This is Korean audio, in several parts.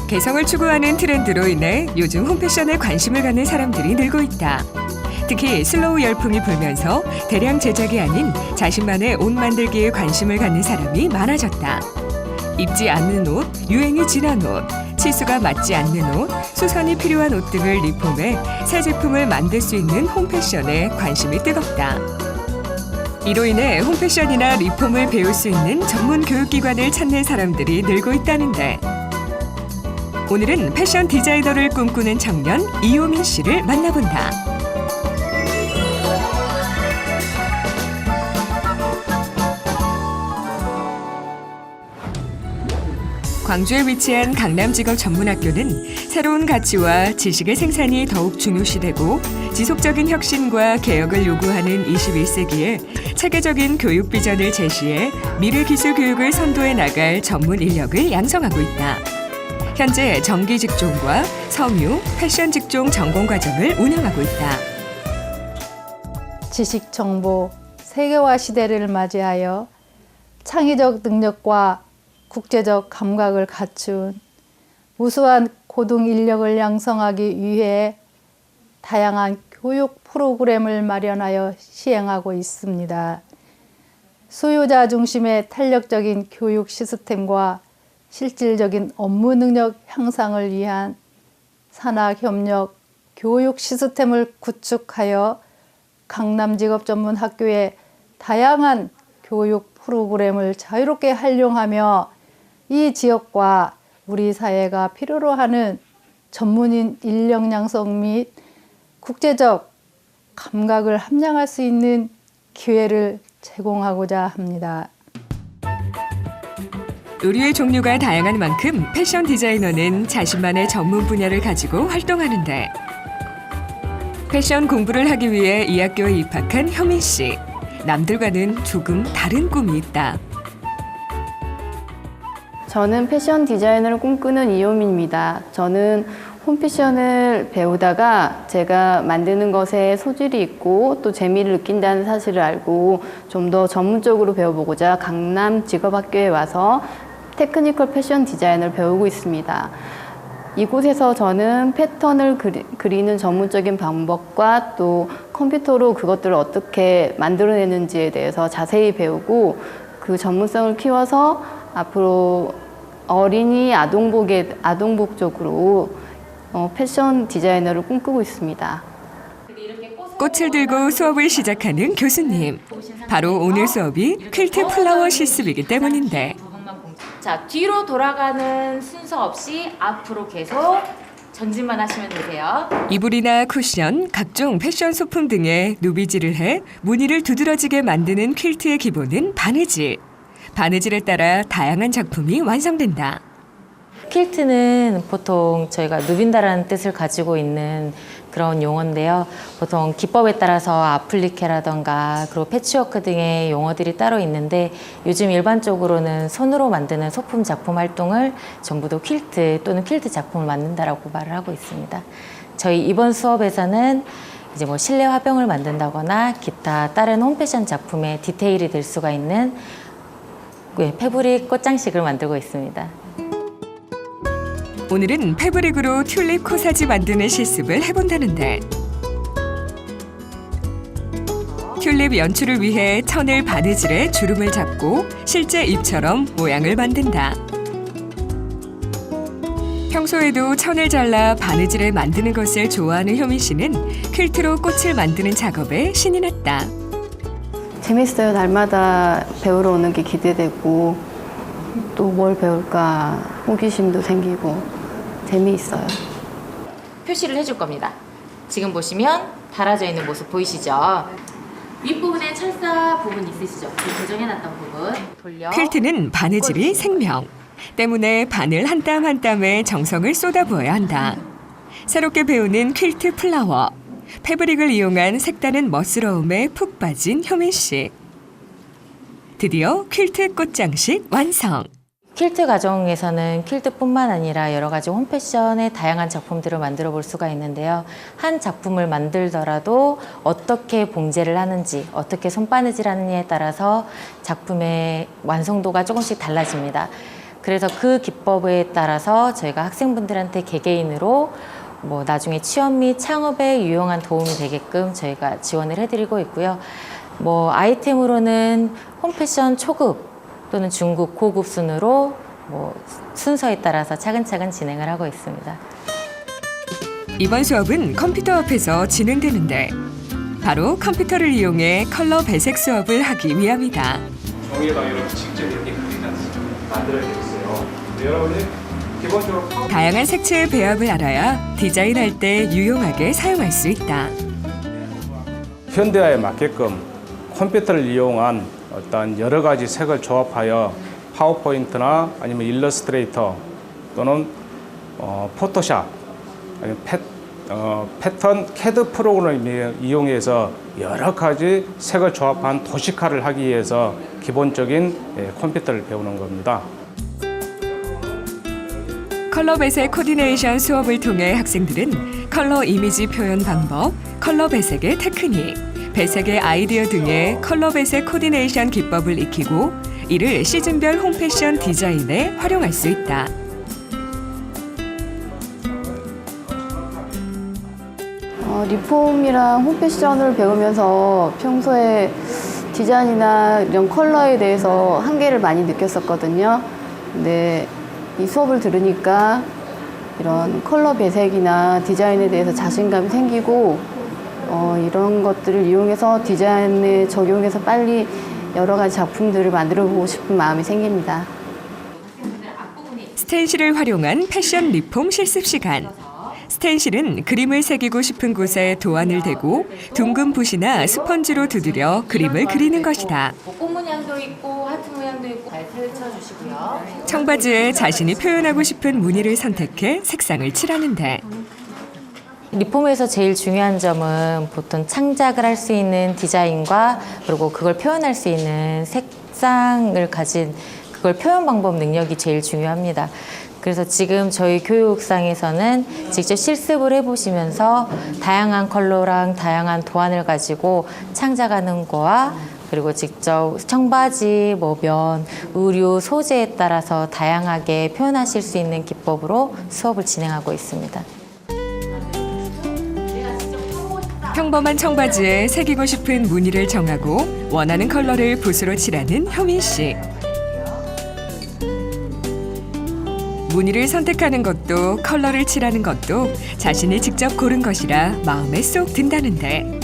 개성을 추구하는 트렌드로 인해 요즘 홈패션에 관심을 갖는 사람들이 늘고 있다. 특히 슬로우 열풍이 불면서 대량 제작이 아닌 자신만의 옷 만들기에 관심을 갖는 사람이 많아졌다. 입지 않는 옷, 유행이 지난 옷, 치수가 맞지 않는 옷, 수선이 필요한 옷 등을 리폼해 새 제품을 만들 수 있는 홈패션에 관심이 뜨겁다. 이로 인해 홈패션이나 리폼을 배울 수 있는 전문 교육기관을 찾는 사람들이 늘고 있다는데 오늘은 패션 디자이너를 꿈꾸는 청년 이효민 씨를 만나본다. 광주에 위치한 강남직업전문학교는 새로운 가치와 지식의 생산이 더욱 중요시되고 지속적인 혁신과 개혁을 요구하는 21세기에 체계적인 교육 비전을 제시해 미래 기술 교육을 선도해 나갈 전문 인력을 양성하고 있다. 현재 정기 직종과 섬유, 패션 직종 전공 과정을 운영하고 있다. 지식 정보 세계화 시대를 맞이하여 창의적 능력과 국제적 감각을 갖춘 우수한 고등 인력을 양성하기 위해 다양한 교육 프로그램을 마련하여 시행하고 있습니다. 수요자 중심의 탄력적인 교육 시스템과 실질적인 업무 능력 향상을 위한 산학협력 교육 시스템을 구축하여 강남직업전문학교의 다양한 교육 프로그램을 자유롭게 활용하며 이 지역과 우리 사회가 필요로 하는 전문인 인력 양성 및 국제적 감각을 함양할 수 있는 기회를 제공하고자 합니다. 의류의 종류가 다양한 만큼 패션 디자이너는 자신만의 전문 분야를 가지고 활동하는데 패션 공부를 하기 위해 이 학교에 입학한 효민 씨. 남들과는 조금 다른 꿈이 있다. 저는 패션 디자이너를 꿈꾸는 이효민입니다. 저는 홈패션을 배우다가 제가 만드는 것에 소질이 있고 또 재미를 느낀다는 사실을 알고 좀 더 전문적으로 배워보고자 강남직업학교에 와서 테크니컬 패션 디자인을 배우고 있습니다. 이곳에서 저는 패턴을 그리는 전문적인 방법과 또 컴퓨터로 그것들을 어떻게 만들어내는지에 대해서 자세히 배우고 그 전문성을 키워서 앞으로 어린이 아동복 쪽으로 패션 디자이너를 꿈꾸고 있습니다. 꽃을 들고 수업을 시작하는 교수님. 바로 오늘 수업이 퀼트 플라워 실습이기 때문인데 자, 뒤로 돌아가는 순서 없이 앞으로 계속 전진만 하시면 되세요. 이불이나 쿠션, 각종 패션 소품 등에 누비질을 해 무늬를 두드러지게 만드는 퀼트의 기본은 바느질. 바느질에 따라 다양한 작품이 완성된다. 퀼트는 보통 저희가 누빈다라는 뜻을 가지고 있는 그런 용어인데요. 보통 기법에 따라서 아플리케라던가 그리고 패치워크 등의 용어들이 따로 있는데 요즘 일반적으로는 손으로 만드는 소품 작품 활동을 전부 다 퀼트 또는 퀼트 작품을 만든다라고 말을 하고 있습니다. 저희 이번 수업에서는 이제 뭐 실내 화병을 만든다거나 기타 다른 홈패션 작품의 디테일이 될 수가 있는 패브릭 꽃장식을 만들고 있습니다. 오늘은 패브릭으로 튤립 코사지 만드는 실습을 해본다는데 튤립 연출을 위해 천을 바느질에 주름을 잡고 실제 잎처럼 모양을 만든다. 평소에도 천을 잘라 바느질에 만드는 것을 좋아하는 효민 씨는 퀼트로 꽃을 만드는 작업에 신이 났다. 재밌어요. 날마다 배우러 오는 게 기대되고 또 뭘 배울까 호기심도 생기고 재미있어요. 표시를 해줄 겁니다. 지금 보시면 달아져 있는 모습 보이시죠? 윗부분에 철사 부분 있으시죠? 그 고정해놨던 부분 돌려. 퀼트는 바느질이 생명. 때문에 바늘 한 땀 한 땀에 정성을 쏟아부어야 한다. 새롭게 배우는 퀼트 플라워. 패브릭을 이용한 색다른 멋스러움에 푹 빠진 효민 씨. 드디어 퀼트 꽃장식 완성. 퀼트 과정에서는 퀼트뿐만 아니라 여러 가지 홈패션의 다양한 작품들을 만들어 볼 수가 있는데요. 한 작품을 만들더라도 어떻게 봉제를 하는지, 어떻게 손바느질 하느냐에 따라서 작품의 완성도가 조금씩 달라집니다. 그래서 그 기법에 따라서 저희가 학생분들한테 개개인으로 뭐 나중에 취업 및 창업에 유용한 도움이 되게끔 저희가 지원을 해드리고 있고요. 뭐 아이템으로는 홈패션 초급 또는 중급, 고급 순으로 뭐 순서에 따라서 차근차근 진행을 하고 있습니다. 이번 수업은 컴퓨터 앞에서 진행되는데 바로 컴퓨터를 이용해 컬러 배색 수업을 하기 위함이다. 종이에다 이렇게 직접 이렇게 만들어야 되겠어요. 여러분이 기본적으로 다양한 색채의 배합을 알아야 디자인할 때 유용하게 사용할 수 있다. 현대화에 맞게끔 컴퓨터를 이용한 어떤 여러 가지 색을 조합하여 파워포인트나 아니면 일러스트레이터 또는 포토샵 아니면 패턴 CAD 프로그램을 이용해서 여러 가지 색을 조합한 도식화를 하기 위해서 기본적인 컴퓨터를 배우는 겁니다. 컬러 배색 코디네이션 수업을 통해 학생들은 컬러 이미지 표현 방법, 컬러 배색의 테크닉, 배색의 아이디어 등의 컬러 배색 코디네이션 기법을 익히고 이를 시즌별 홈패션 디자인에 활용할 수 있다. 리폼이랑 홈패션을 배우면서 평소에 디자인이나 이런 컬러에 대해서 한계를 많이 느꼈었거든요. 근데 이 수업을 들으니까 이런 컬러 배색이나 디자인에 대해서 자신감이 생기고 이런 것들을 이용해서 디자인에 적용해서 빨리 여러 가지 작품들을 만들어 보고 싶은 마음이 생깁니다. 스텐실을 활용한 패션 리폼 실습 시간. 스텐실은 그림을 새기고 싶은 곳에 도안을 대고 둥근 붓이나 스펀지로 두드려 그림을 그리는 것이다. 꽃 모양도 있고 하트 모양도 있고 잘 펼쳐주시고요. 청바지에 자신이 표현하고 싶은 무늬를 선택해 색상을 칠하는데 리폼에서 제일 중요한 점은 보통 창작을 할 수 있는 디자인과 그리고 그걸 표현할 수 있는 색상을 가진 그걸 표현 방법 능력이 제일 중요합니다. 그래서 지금 저희 교육상에서는 직접 실습을 해보시면서 다양한 컬러랑 다양한 도안을 가지고 창작하는 거와 그리고 직접 청바지, 면, 의류, 소재에 따라서 다양하게 표현하실 수 있는 기법으로 수업을 진행하고 있습니다. 평범한 청바지에 새기고 싶은 무늬를 정하고 원하는 컬러를 붓으로 칠하는 효민 씨. 무늬를 선택하는 것도 컬러를 칠하는 것도 자신이 직접 고른 것이라 마음에 쏙 든다는데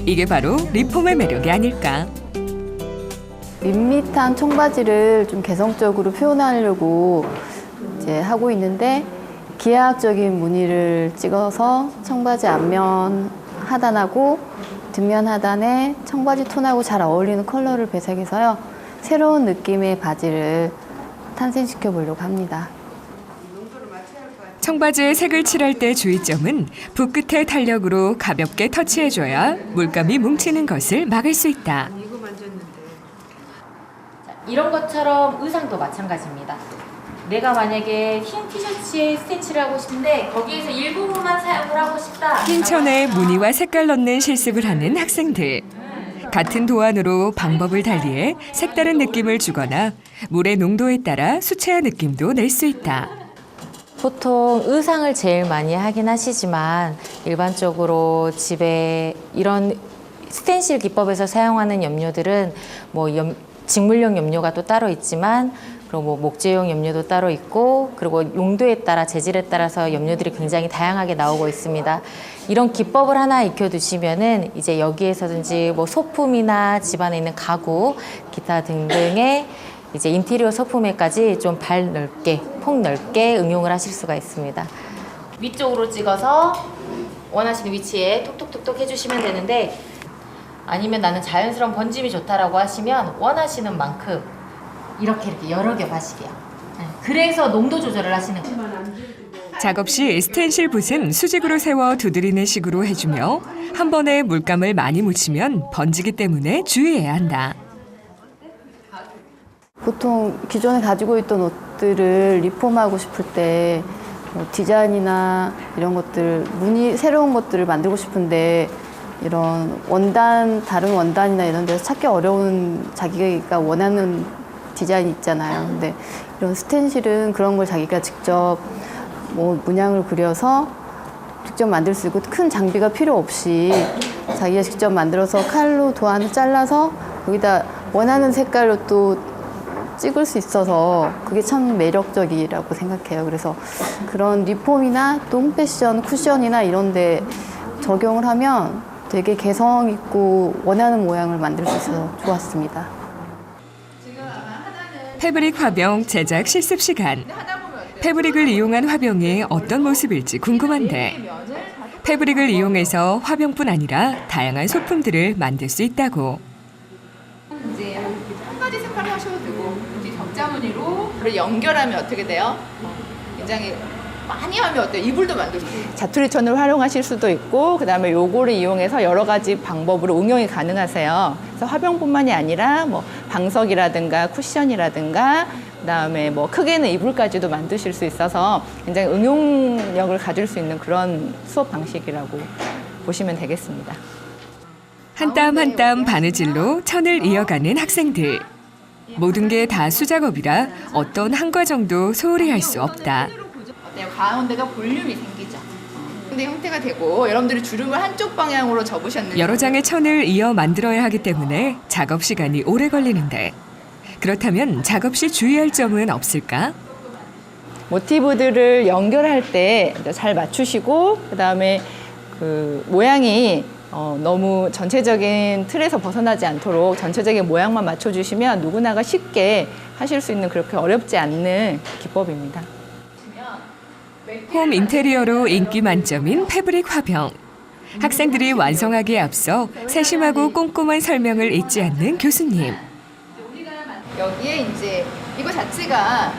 이게 바로 리폼의 매력이 아닐까. 밋밋한 청바지를 좀 개성적으로 표현하려고 이제 하고 있는데 기하학적인 무늬를 찍어서 청바지 앞면 하단하고 뒷면 하단에 청바지 톤하고 잘 어울리는 컬러를 배색해서요. 새로운 느낌의 바지를 탄생시켜 보려고 합니다. 청바지에 색을 칠할 때 주의점은 붓 끝의 탄력으로 가볍게 터치해줘야 물감이 뭉치는 것을 막을 수 있다. 이런 것처럼 의상도 마찬가지입니다. 내가 만약에 흰 티셔츠에 스티치를 하고 싶은데 거기에서 일부분만 사용을 하고 싶다. 흰 천에 무늬와 색깔 넣는 실습을 하는 학생들. 같은 도안으로 방법을 달리해 색다른 느낌을 주거나 물의 농도에 따라 수채화 느낌도 낼 수 있다. 보통 의상을 제일 많이 하긴 하시지만 일반적으로 집에 이런 스텐실 기법에서 사용하는 염료들은 직물용 염료가 또 따로 있지만 그리고 목재용 염료도 따로 있고 그리고 용도에 따라 재질에 따라서 염료들이 굉장히 다양하게 나오고 있습니다. 이런 기법을 하나 익혀두시면은 이제 여기에서든지 소품이나 집안에 있는 가구, 기타 등등의 이제 인테리어 소품에까지 좀 발 넓게, 폭 넓게 응용을 하실 수가 있습니다. 위쪽으로 찍어서 원하시는 위치에 톡톡톡톡 해주시면 되는데 아니면 나는 자연스러운 번짐이 좋다라고 하시면 원하시는 만큼 이렇게 여러 개 마시게요. 그래서 농도 조절을 하시는 거예요. 작업 시 스텐실 붓은 수직으로 세워 두드리는 식으로 해주며 한 번에 물감을 많이 묻히면 번지기 때문에 주의해야 한다. 보통 기존에 가지고 있던 옷들을 리폼하고 싶을 때 디자인이나 이런 것들, 새로운 것들을 만들고 싶은데 이런 다른 원단이나 이런 데서 찾기 어려운 자기가 원하는 디자인 있잖아요. 근데 이런 스텐실은 그런 걸 자기가 직접 뭐 문양을 그려서 직접 만들 수 있고 큰 장비가 필요 없이 자기가 직접 만들어서 칼로 도안을 잘라서 여기다 원하는 색깔로 또 찍을 수 있어서 그게 참 매력적이라고 생각해요. 그래서 그런 리폼이나 또 홈패션, 쿠션이나 이런 데 적용을 하면 되게 개성 있고 원하는 모양을 만들 수 있어서 좋았습니다. 패브릭 화병 제작 실습 시간. 패브릭을 이용한 화병이 어떤 모습일지 궁금한데 패브릭을 이용해서 화병뿐 아니라 다양한 소품들을 만들 수 있다고. 이제 한 가지 색깔로 하셔도 되고 이제 격자무늬로 그걸 연결하면 어떻게 돼요? 굉장히 많이 하면 어때요? 이불도 만들 수 있어요. 자투리 천을 활용하실 수도 있고 그다음에 요거를 이용해서 여러 가지 방법으로 응용이 가능하세요. 그래서 화병뿐만이 아니라 뭐 방석이라든가 쿠션이라든가 그다음에 뭐 크게는 이불까지도 만드실 수 있어서 굉장히 응용력을 가질 수 있는 그런 수업 방식이라고 보시면 되겠습니다. 한 땀 한 땀 바느질로 천을 이어가는 학생들. 모든 게 다 수작업이라 어떤 한 과정도 소홀히 할 수 없다. 어때요? 가운데가 볼륨이 생기죠. 근데 형태가 되고 여러분들이 주름을 한쪽 방향으로 접으셨는데 여러 장의 천을 이어 만들어야 하기 때문에 작업 시간이 오래 걸리는데 그렇다면 작업 시 주의할 점은 없을까? 모티브들을 연결할 때 잘 맞추시고 그다음에 그 모양이 너무 전체적인 틀에서 벗어나지 않도록 전체적인 모양만 맞춰주시면 누구나가 쉽게 하실 수 있는 그렇게 어렵지 않는 기법입니다. 홈 인테리어로 인기 만점인 패브릭 화병. 학생들이 완성하기에 앞서 세심하고 꼼꼼한 설명을 잊지 않는 교수님. 여기에 이제 이거 자체가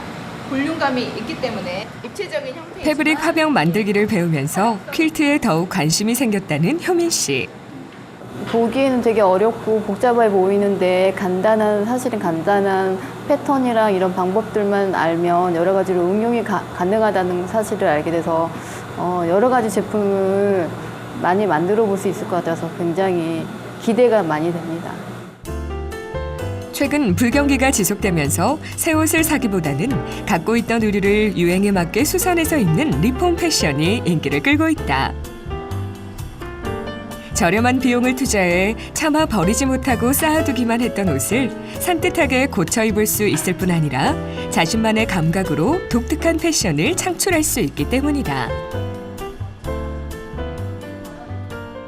볼륨감이 있기 때문에 입체적인 형태 패브릭 화병 만들기를 배우면서 퀼트에 더욱 관심이 생겼다는 효민 씨. 보기에는 되게 어렵고 복잡해 보이는데 사실은 간단한 패턴이랑 이런 방법들만 알면 여러 가지로 응용이 가능하다는 사실을 알게 돼서 여러 가지 제품을 많이 만들어 볼 수 있을 것 같아서 굉장히 기대가 많이 됩니다. 최근 불경기가 지속되면서 새 옷을 사기보다는 갖고 있던 의류를 유행에 맞게 수선해서 입는 리폼 패션이 인기를 끌고 있다. 저렴한 비용을 투자해 차마 버리지 못하고 쌓아두기만 했던 옷을 산뜻하게 고쳐 입을 수 있을 뿐 아니라 자신만의 감각으로 독특한 패션을 창출할 수 있기 때문이다.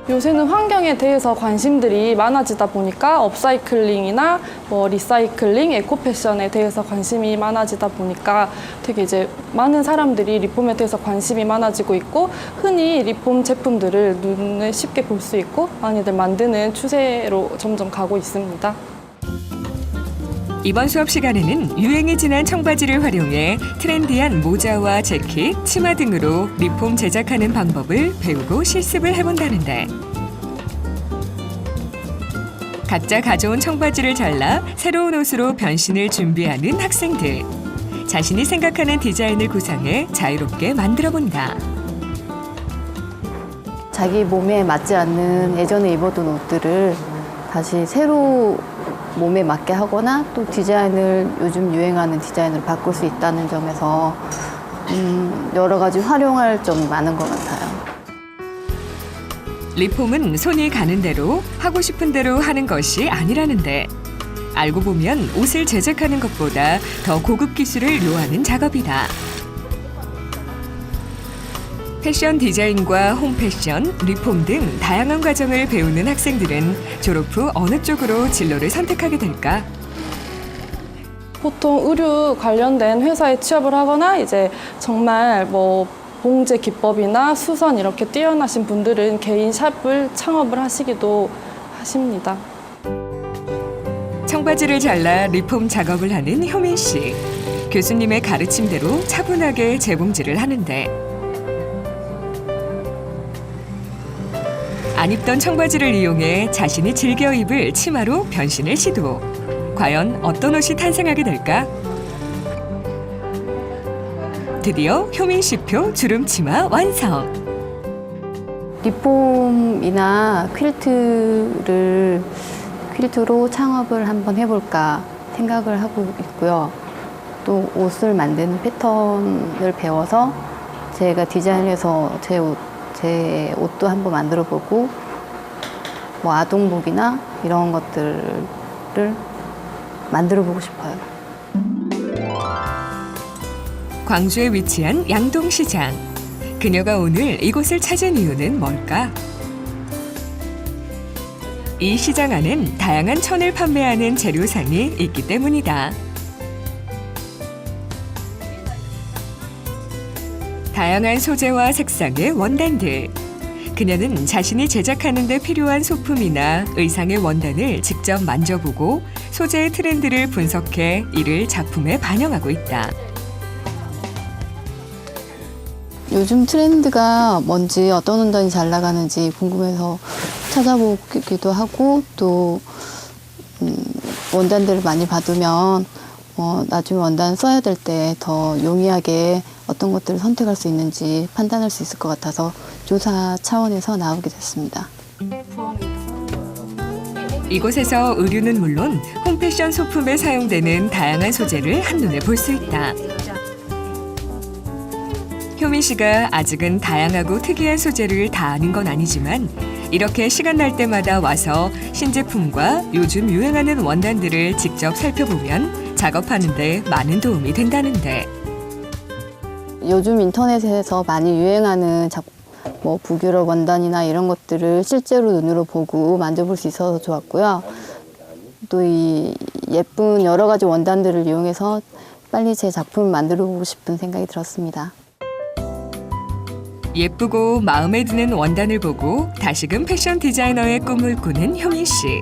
요새는 환경에 대해서 관심들이 많아지다 보니까 업사이클링이나 뭐 리사이클링, 에코패션에 대해서 관심이 많아지다 보니까 되게 이제 많은 사람들이 리폼에 대해서 관심이 많아지고 있고 흔히 리폼 제품들을 눈에 쉽게 볼 수 있고 많이들 만드는 추세로 점점 가고 있습니다. 이번 수업 시간에는 유행이 지난 청바지를 활용해 트렌디한 모자와 재킷, 치마 등으로 리폼 제작하는 방법을 배우고 실습을 해본다는데 각자 가져온 청바지를 잘라 새로운 옷으로 변신을 준비하는 학생들. 자신이 생각하는 디자인을 구상해 자유롭게 만들어본다. 자기 몸에 맞지 않는 예전에 입었던 옷들을 다시 새로 몸에 맞게 하거나 또 디자인을 요즘 유행하는 디자인으로 바꿀 수 있다는 점에서 여러 가지 활용할 점이 많은 것 같아요. 리폼은 손이 가는 대로 하고 싶은 대로 하는 것이 아니라는데 알고 보면 옷을 제작하는 것보다 더 고급 기술을 요하는 작업이다. 패션 디자인과 홈패션, 리폼 등 다양한 과정을 배우는 학생들은 졸업 후 어느 쪽으로 진로를 선택하게 될까? 보통 의류 관련된 회사에 취업을 하거나 이제 정말 뭐 봉제 기법이나 수선 이렇게 뛰어나신 분들은 개인 샵을 창업을 하시기도 하십니다. 청바지를 잘라 리폼 작업을 하는 효민 씨. 교수님의 가르침대로 차분하게 재봉질을 하는데 안 입던 청바지를 이용해 자신이 즐겨 입을 치마로 변신을 시도. 과연 어떤 옷이 탄생하게 될까? 드디어 효민 씨표 주름 치마 완성. 리폼이나 퀼트로 창업을 한번 해볼까. 생각을 하고 있고요. 또 옷을 만드는 패턴을 배워서 제가 디자인해서 제 옷도 한번 만들어 보고 뭐 아동복이나 이런 것들을 만들어 보고 싶어요. 광주에 위치한 양동시장. 그녀가 오늘 이곳을 찾은 이유는 뭘까? 이 시장 안엔 다양한 천을 판매하는 재료상이 있기 때문이다. 다양한 소재와 색상의 원단들. 그녀는 자신이 제작하는 데 필요한 소품이나 의상의 원단을 직접 만져보고 소재의 트렌드를 분석해 이를 작품에 반영하고 있다. 요즘 트렌드가 뭔지 어떤 원단이 잘 나가는지 궁금해서 찾아보기도 하고 또 원단들을 많이 받으면 나중에 원단 써야 될 때 더 용이하게 어떤 것들을 선택할 수 있는지 판단할 수 있을 것 같아서 조사 차원에서 나오게 됐습니다. 이곳에서 의류는 물론 홈패션 소품에 사용되는 다양한 소재를 한눈에 볼 수 있다. 효민 씨가 아직은 다양하고 특이한 소재를 다 아는 건 아니지만 이렇게 시간 날 때마다 와서 신제품과 요즘 유행하는 원단들을 직접 살펴보면 작업하는 데 많은 도움이 된다는데. 요즘 인터넷에서 많이 유행하는 뭐 북유럽 원단이나 이런 것들을 실제로 눈으로 보고 만져볼 수 있어서 좋았고요. 또 이 예쁜 여러 가지 원단들을 이용해서 빨리 제 작품을 만들어 보고 싶은 생각이 들었습니다. 예쁘고 마음에 드는 원단을 보고 다시금 패션 디자이너의 꿈을 꾸는 효민 씨.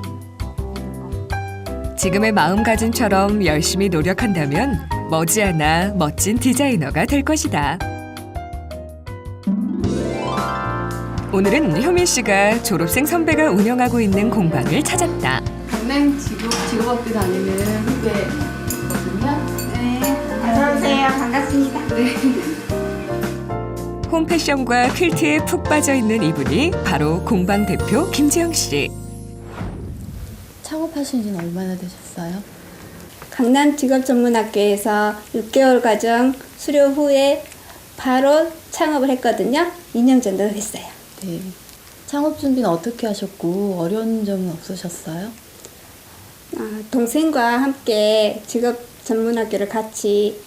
지금의 마음가짐처럼 열심히 노력한다면 머지않아 멋진 디자이너가 될 것이다. 오늘은 효민 씨가 졸업생 선배가 운영하고 있는 공방을 찾았다. 강남 직업업계 다니는 후배거든요. 네, 어서오세요. 반갑습니다. 홈패션과 퀼트에 푹 빠져 있는 이분이 바로 공방 대표 김지영 씨. 창업하신 지는 얼마나 되셨어요? 강남직업전문학교에서 6개월 과정 수료 후에 바로 창업을 했거든요. 2년 정도 했어요. 네. 창업 준비는 어떻게 하셨고 어려운 점은 없으셨어요? 동생과 함께 직업전문학교를 같이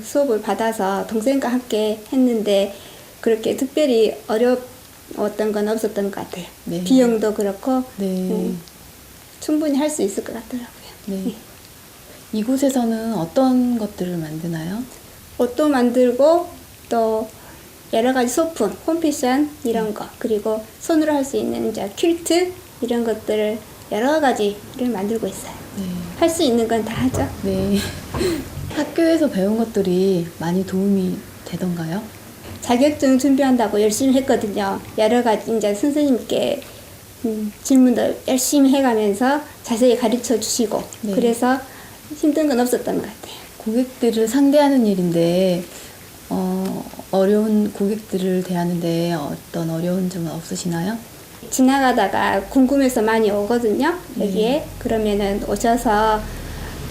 수업을 받아서 동생과 함께 했는데 그렇게 특별히 어려웠던 건 없었던 것 같아요. 네. 비용도 그렇고 네. 충분히 할 수 있을 것 같더라고요. 네. 이곳에서는 어떤 것들을 만드나요? 옷도 만들고 또 여러 가지 소품, 홈패션 이런 거 그리고 손으로 할 수 있는 이제 퀼트 이런 것들을 여러 가지를 만들고 있어요. 네. 할 수 있는 건 다 하죠. 네. 학교에서 배운 것들이 많이 도움이 되던가요? 자격증 준비한다고 열심히 했거든요. 여러 가지 이제 선생님께 질문도 열심히 해가면서 자세히 가르쳐 주시고 네. 그래서 힘든 건 없었던 것 같아요. 고객들을 상대하는 일인데 어려운 고객들을 대하는데 어떤 어려운 점은 없으시나요? 지나가다가 궁금해서 많이 오거든요. 여기에 그러면은 오셔서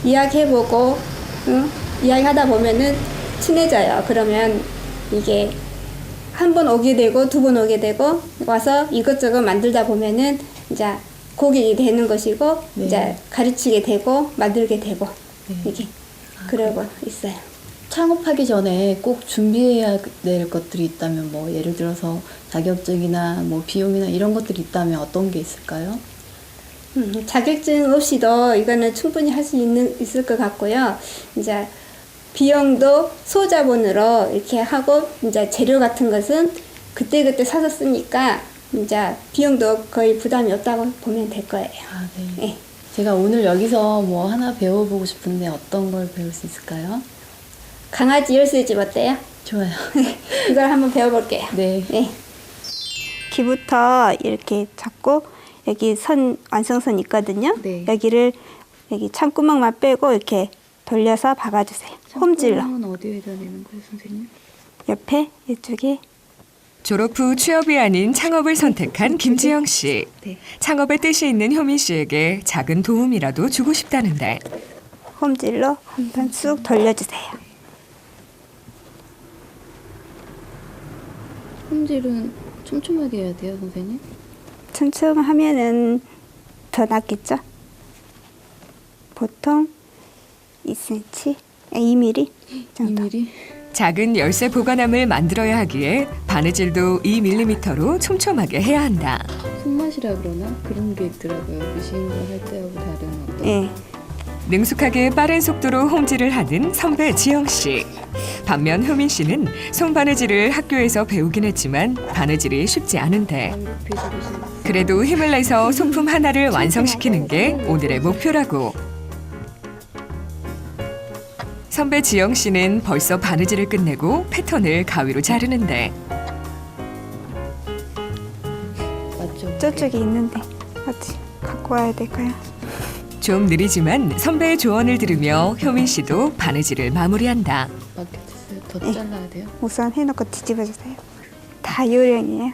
이야기해보고 이야기하다 보면은 친해져요. 그러면 이게 한 번 오게 되고 두 번 오게 되고 와서 이것저것 만들다 보면은 이제 고객이 되는 것이고 네. 이제 가르치게 되고 만들게 되고 네. 이게 그러고 있어요. 창업하기 전에 꼭 준비해야 될 것들이 있다면 뭐 예를 들어서 자격증이나 뭐 비용이나 이런 것들이 있다면 어떤 게 있을까요? 자격증 없이도 이거는 충분히 할 수 있을 것 같고요. 이제 비용도 소자본으로 이렇게 하고 이제 재료 같은 것은 그때그때 사서 쓰니까 이제 비용도 거의 부담이 없다고 보면 될 거예요. 아, 네. 네. 제가 오늘 여기서 뭐 하나 배워보고 싶은데 어떤 걸 배울 수 있을까요? 강아지 열쇠집 어때요? 좋아요. 그걸 한번 배워볼게요. 네. 귀부터 이렇게 잡고 여기 완성선 있거든요. 네. 여기를 여기 창구멍만 빼고 이렇게 돌려서 박아주세요. 홈질로. 어디에다 내는 거예요, 선생님? 옆에 이쪽에. 졸업 후 취업이 아닌 창업을 선택한 김지영 씨. 네. 창업의 뜻이 있는 효민 씨에게 작은 도움이라도 주고 싶다는데. 홈질로 한번 쑥 돌려주세요. 홈질은 촘촘하게 해야 돼요, 선생님? 촘촘하면은 더 낫겠죠? 보통 2cm, 2mm 정도. 2mm? 작은 열쇠 보관함을 만들어야 하기에 바느질도 2mm로 촘촘하게 해야 한다. 손맛이라 그러나? 그런 게 있더라고요. 미싱으로 할 때하고 다른 어떤. 예. 능숙하게 빠른 속도로 홈질을 하는 선배 지영 씨. 반면 효민 씨는 손바느질을 학교에서 배우긴 했지만 바느질이 쉽지 않은데 그래도 힘을 내서 소품 하나를 완성시키는 게 오늘의 목표라고. 선배 지영 씨는 벌써 바느질을 끝내고 패턴을 가위로 자르는데 맞죠? 저쪽에 있는데 어디 갖고 와야 될까요? 좀 느리지만 선배의 조언을 들으며 효민 씨도 바느질을 마무리한다. 맞겠어요? 더 잘라야 돼요? 우선 해놓고 뒤집어주세요. 다 요령이에요.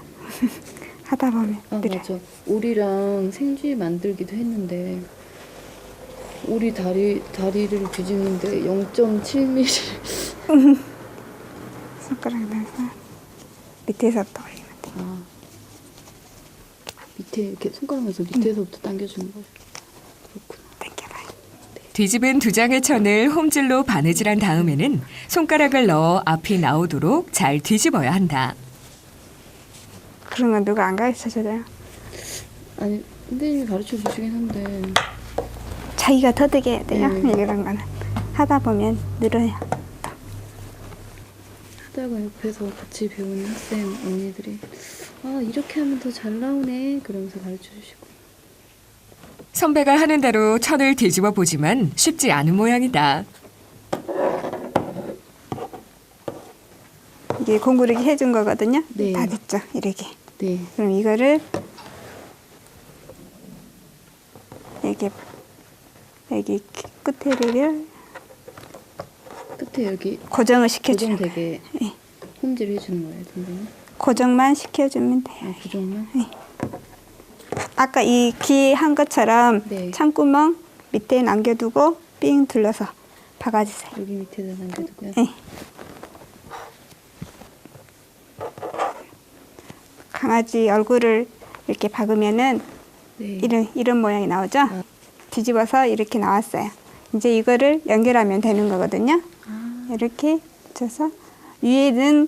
하다 보면 아, 늘어요. 맞아. 오리랑 생쥐 만들기도 했는데 오리 다리를 뒤집는데 0.7mm 손가락 넣어서 밑에서부터 올리면 돼요. 아, 밑에 이렇게 손가락 넣어서 밑에서부터 당겨주는 거예요. 그렇구나. 당겨봐요. 뒤집은 두 장의 천을 홈질로 바느질한 다음에는 손가락을 넣어 앞이 나오도록 잘 뒤집어야 한다. 그런 건 누가 안 가르쳐줘요? 아니, 선생님이 가르쳐 주시긴 한데 자기가 터득 해야 돼요. 네. 이런 거는 하다 보면 늘어요. 하다가 옆에서 같이 배우는 학생 언니들이 아, 이렇게 하면 더 잘 나오네 그러면서 가르쳐 주시고. 선배가 하는 대로 천을 뒤집어 보지만 쉽지 않은 모양이다. 이게 공구르기 해준 거거든요. 네. 다 됐죠, 이렇게. 네. 그럼 이거를 이렇게 여기 끝에를 끝에 여기 고정을 시켜주는 거예요. 고정되게 네. 홈질 해주는 거예요, 선생님? 고정만 시켜주면 돼요. 아, 고정만? 아까 이 귀 한 것처럼 네. 창구멍 밑에 남겨두고 삥 둘러서 박아주세요. 여기 밑에다 남겨두고요. 네. 강아지 얼굴을 이렇게 박으면은 네. 이런 모양이 나오죠? 뒤집어서 이렇게 나왔어요. 이제 이거를 연결하면 되는 거거든요. 이렇게 붙여서 위에는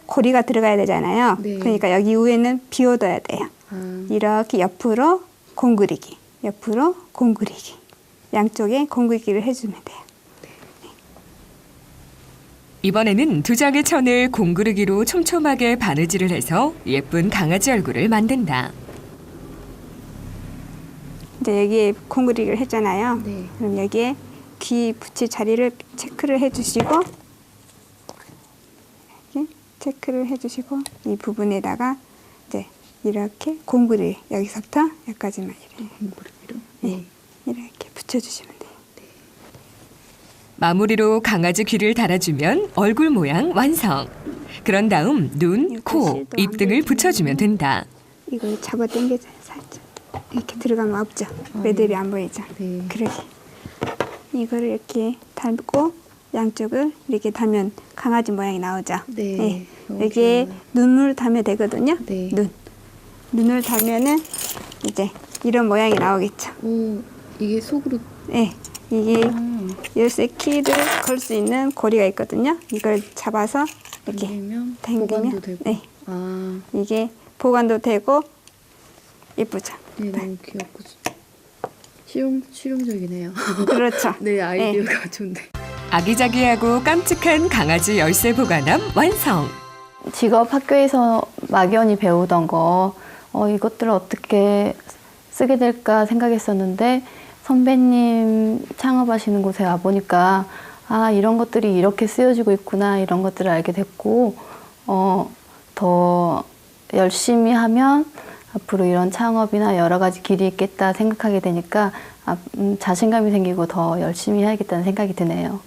고리가 들어가야 되잖아요. 네. 그러니까 여기 위에는 비워둬야 돼요. 아, 이렇게 옆으로 공구리기, 옆으로 공구리기. 양쪽에 공구리기를 해주면 돼요. 이번에는 두 장의 천을 공구르기로 촘촘하게 바느질을 해서 예쁜 강아지 얼굴을 만든다. 이제 여기에 공구리기를 했잖아요. 네. 그럼 여기에 귀 붙일 자리를 체크를 해주시고 이렇게 체크를 해주시고 이 부분에다가 이제 이렇게 공구리 여기서부터 여기까지만 이렇게, 공구르기로? 네. 이렇게 붙여주시면 돼요. 마무리로 강아지 귀를 달아주면 얼굴 모양 완성. 그런 다음 눈, 코, 입 등을 붙여주면 된다. 이걸 잡아 당겨줘요, 살짝. 이렇게 들어가면 없죠. 매듭이 안 보이죠. 네. 그러게. 이거를 이렇게 달고 양쪽을 이렇게 달면 강아지 모양이 나오죠. 네. 너무 여기에 좋아요. 눈을 달면 되거든요. 네. 눈을 달면은 이제 이런 모양이 나오겠죠. 오, 이게 속으로. 네. 이게 아, 열쇠 키를 걸 수 있는 고리가 있거든요. 이걸 잡아서 이렇게 당기면 당기면 보관도 되고. 네. 아, 이게 보관도 되고 예쁘죠. 네, 너무 귀엽고 실용적이네요. 그렇죠. 네, 아이디어가 좋네. 아기자기하고 깜찍한 강아지 열쇠 보관함 완성. 직업 학교에서 막연히 배우던 거 이것들을 어떻게 쓰게 될까 생각했었는데 선배님 창업하시는 곳에 와보니까 아, 이런 것들이 이렇게 쓰여지고 있구나, 이런 것들을 알게 됐고 더 열심히 하면 앞으로 이런 창업이나 여러 가지 길이 있겠다 생각하게 되니까 자신감이 생기고 더 열심히 해야겠다는 생각이 드네요.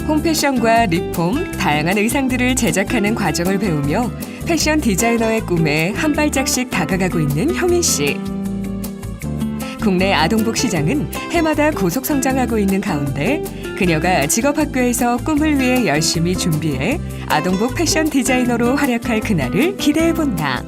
홈패션과 리폼, 다양한 의상들을 제작하는 과정을 배우며 패션 디자이너의 꿈에 한 발짝씩 다가가고 있는 효민 씨. 국내 아동복 시장은 해마다 고속 성장하고 있는 가운데 그녀가 직업학교에서 꿈을 위해 열심히 준비해 아동복 패션 디자이너로 활약할 그날을 기대해 본다.